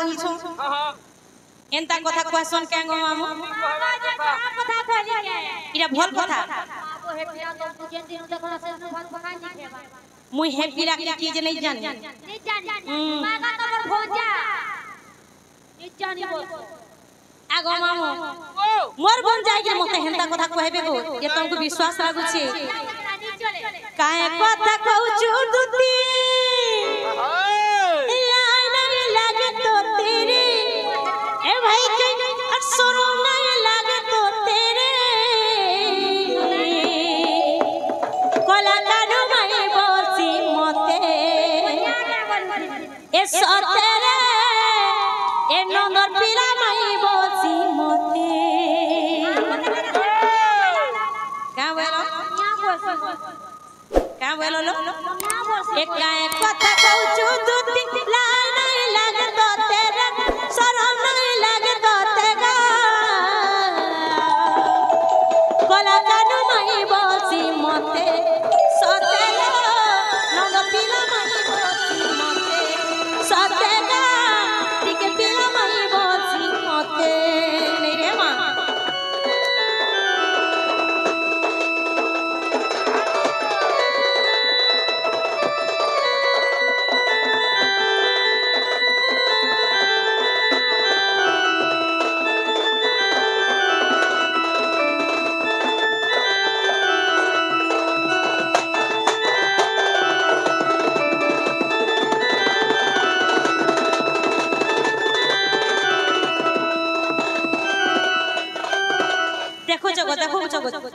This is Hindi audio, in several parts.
কইছো এন্তা কথা কোয়েশন কেন মামু কথা কইলি কে ইরা ভল কথা মুই হেপিরা কি যে নাই জানি মাগা তোমার ভোজা নি জানি বল আগো মামু मोर बन जाए के मते हेंता कथा कहबे गो ये तुमको विश्वास लागु छे काहे कथा कहू दुती लाई नहीं लागे तो तेरे ए भाई के सुनो नहीं लागे तो तेरे कोला कानो मई बोसी मते ए सतेरे ए नंदर पीला मई बोसी मते क्या बोलो लो एक कथा कहू दुती लाई नहीं लागे तो तेरे शरम नहीं लागे तो तेरा कोला कानु मई बोसी मते सतेला नंद पीला मई बोसी मते सतेला टिके पीला मई बोसी मते नहीं रे मां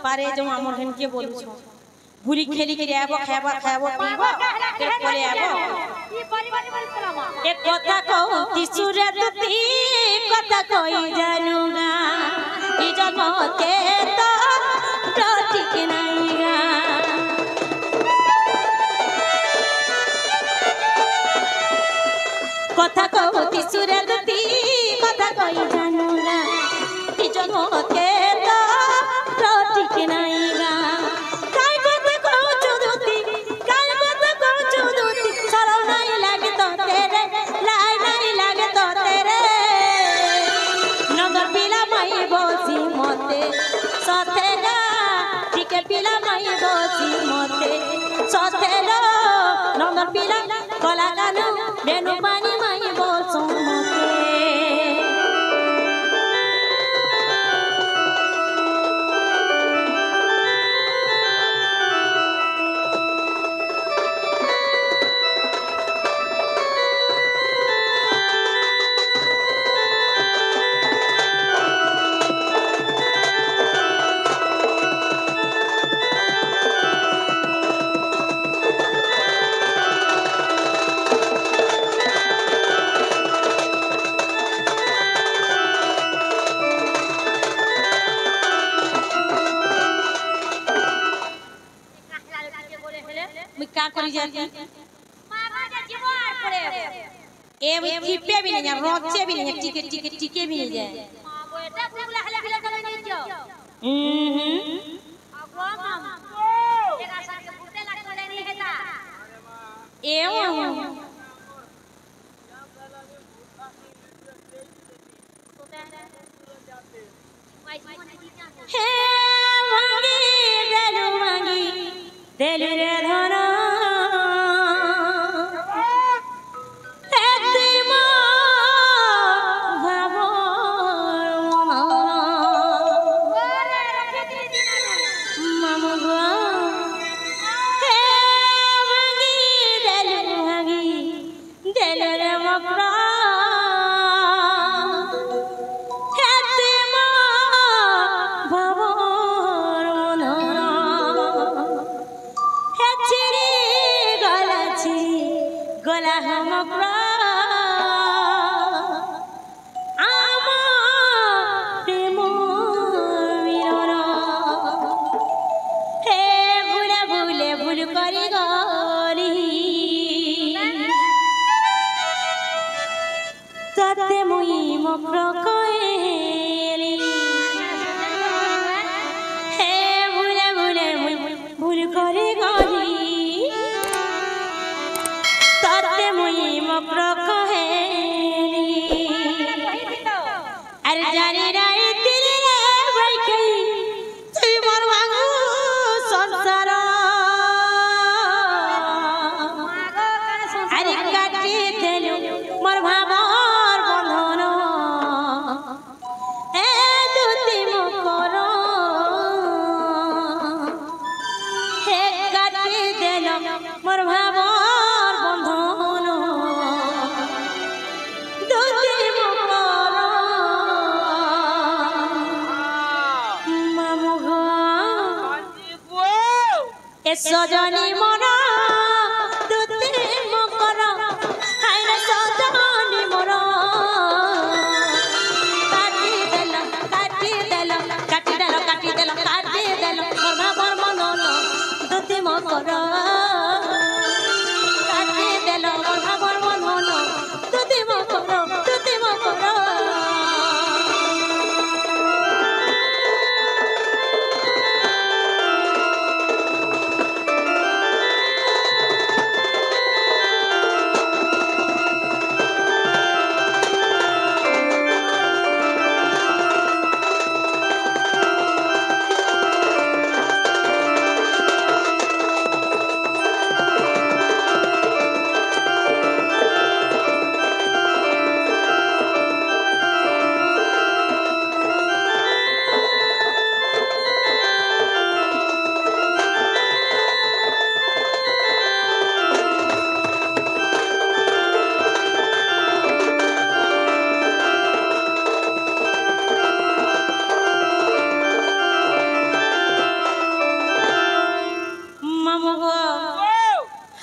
पारे जो हमर हन के बोलु छ भूरी खेली के आबो खाबो खाबो पीबो फिर परे आबो ई परिवार बोल कलामा एक कथा कहू तिसुरे दुती कथा कोई जानूगा ई जन्म के तो ठीक नहींगा कथा कहू तिसुरे दुती कथा कोई जानूगा ई जन्म के ठीक नहींगा काय कथा कहू दुती काय कथा कहू दुती शरम नहीं लागे तो तेरे लाई नहीं लागे तो तेरे नगर पीला मई बोसी मते सतेला ठीक पीला मई बोसी मते सतेला नगर पीला कोला कानु बेनु पानी मई बोसो मते करी जाती मामा जा जीवार पड़े ए टिपे भी नहीं रोचे भी नहीं टिके टिके टिके भी नहीं जाए मां बेटा बुला हले हले कर नहीं जो अब मामा तेरा सा के फुटे लग करे नहीं हेता ए हे मांगी देलु रे धना मुई मप्र कहे अरे जानी राई तेरे रे भाई कई तुई मोर वांगू संसार अरे काटी देलु मोर भावर बंधन ए दुती मुकर हे काटी देलु मोर भावर बंधन दुती मुकर मामुगा ए सजनी मोरा दुती मुकर हाय रे सजनी मोरा काटी देल काटी देल काटी देल काटी देल काटी देल भावर बंधन दुती मुकर काटी देल भावर बंधन दुती मुकर दुती मुकर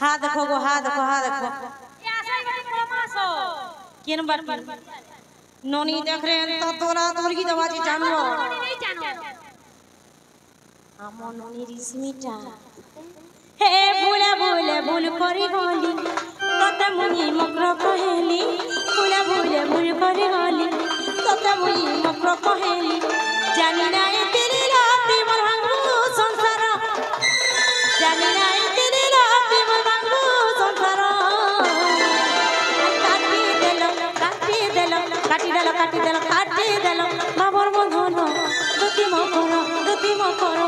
हाथ देखो गो हाथ देखो हाथ देखो किन बाटी नोनी देख रहे हैं तो तोरा तोर की दवा जी जानो हमो नोनी रिस्मिटा हे भूले भूले भूल करी गली तते मुई मकर कहेली भूले भूले भूल करी गली तते मुई मकर कहेली जानी नाई तेरी राती मोर भांगू संसार जानी नाई तेरी राती मोर भांगू संसार काटी देल काटी देल काटी देल काटी देल भावर बंधन दुती मकर दुती मकर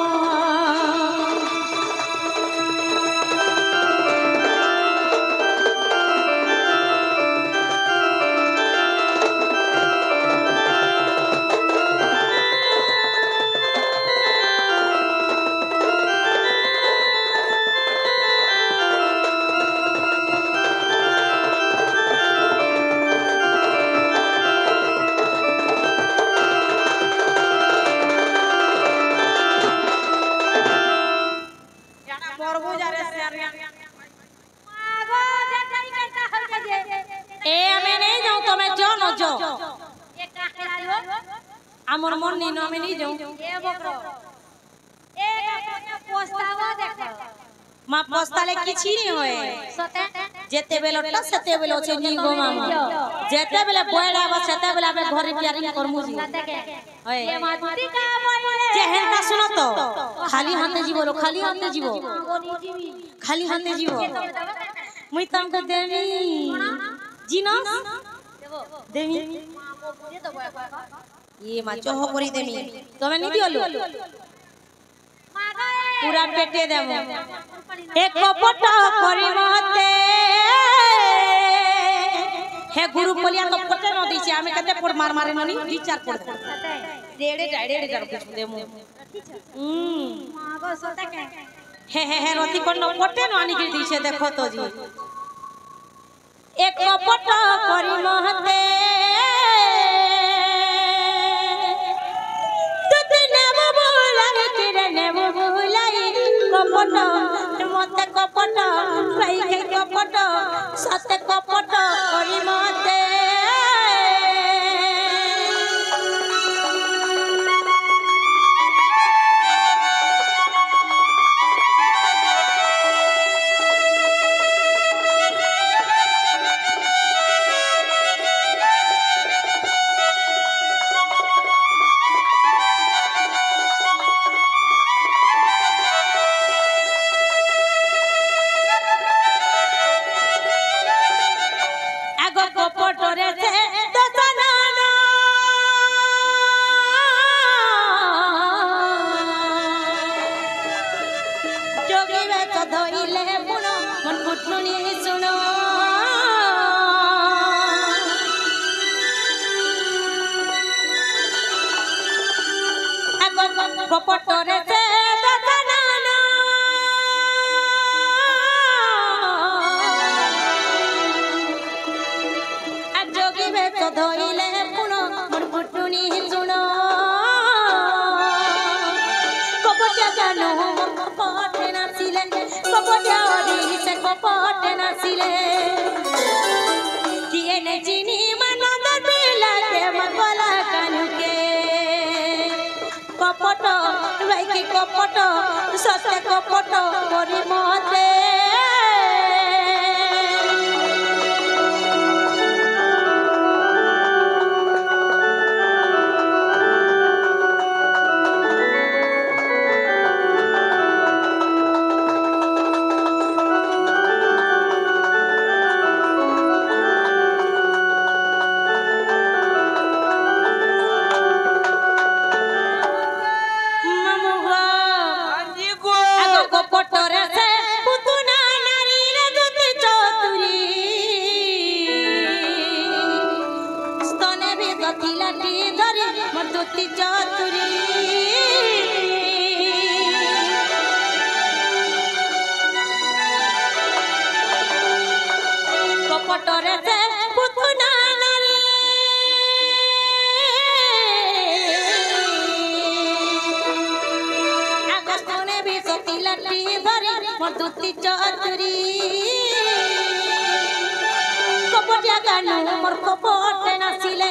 আমার মন নেই না আমি নিয়ে যাও এ বকর এ পোস্তাवा দেখো মা পোস্তালে কিছু নি হয় সতে যেতে বেলটা সেতে বেল আছে নি গো মামা যেতে বেলে বয়ড়া বা সেতে বেলে আমি ঘরে পিয়ারি করমু জি হয় এ মাটি কা বইলে যেহেনটা শুনো তো খালি হাতে জীবলো খালি হাতে জীব খালি হাতে জীব মুই তামকে দেমি জিনস দেমি ये माचो हो करी देमी तमे नी दियलो पूरा पेटे देबो एक कपट करी मते हे गुरु कोलिया कपट न दिछि आमे कते पड़ मार मारे ननी विचार पड़ रेडे डाइरेक्ट कुछ देमु मागो सोता के हे रति कोन पटे न आनी के दिछे देखो तो जी एक कपट करी महते कपट मते कपट भाई के कपट सते कपट करी मते तो धोइले पुनो मोर पुटुनी सुन कपटा गानो मोर कपट नाचिले कपटा ओडी से कपट नाचिले किए ने चिनी मानंद पिला के मकला कानुके कपट भाई के कपट सत्य कपट करी मते कपटरे से पुतना नारी आगस्तने भी सती लटी धरी मधुती चतुरी कपटिया गानु मोर कपट नासिले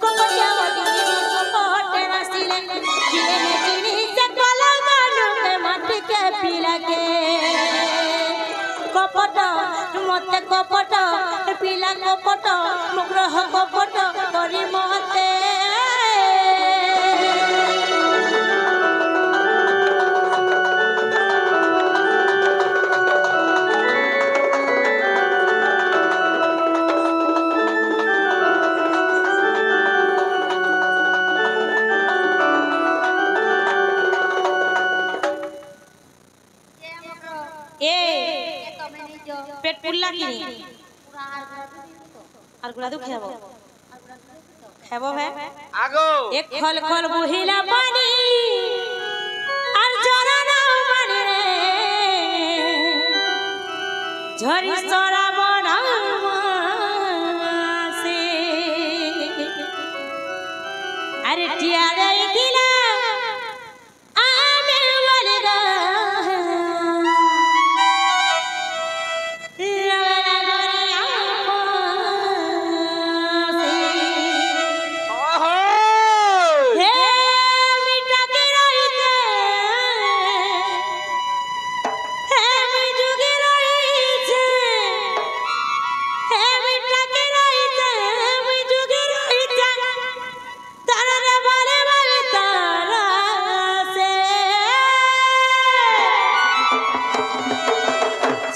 कपटिया ओडी कपट नासिले जिने जिनी से कला गानु के माटी के पिला के कपट मते कपट पिला कपट मुग्रह कपट करी मते पेट पुल्ला की আর গুলা তো খাবো খাবো ভাই আগো এক খল খল বহিলা পানি আর জরা না মানে রে ঝরি সরা বড়া মাসে আরে টিয়ারে দিলা আমি বলে গা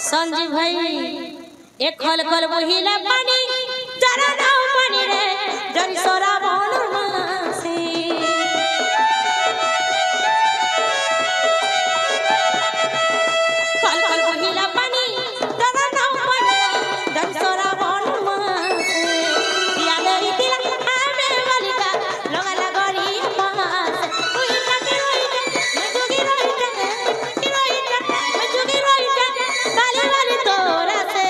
संजीव भाई एक खल खल बहिला पानी जरा नाव पानी रे जरी सोरा बन मासे खल खल बहिला पानी जरा नाव पानी जरी सोरा बन मासे याद दिला आमे वालिका लगा लगरी पास तुई टाके रोइटा मैं जोगी रोइटा मैं जोगी रोइटा बाले वाली तोरा से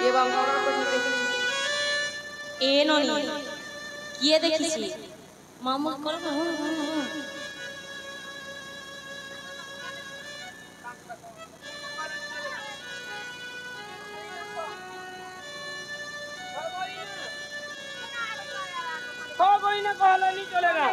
ये बाबा को देखि ए ननी किए देखिছি मामू कल कोई ना कहला नहीं चलेगा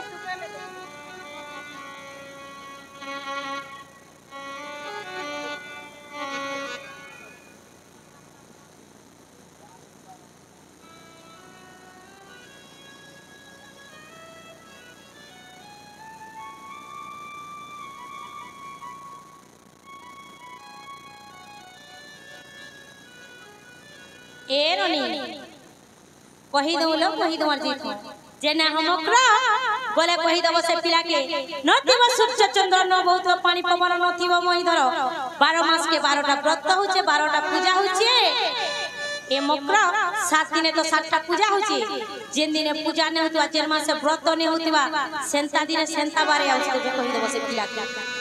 ए ननी कही दउलो कही दमर जीत जेना हमकरा बोले कही दब से पिला के नथिब सूर्य चंद्र न बहुत पानी पवन नथिब महीधर 12 मास के 12टा व्रत होचे 12टा पूजा होचे ए मकरा 7 दिन तो 7टा पूजा होचे जेन दिन पूजा ने होतवा जेन मास व्रत ने होतवा सेंता दिन सेंता बारे आउछ कही दब से पिला के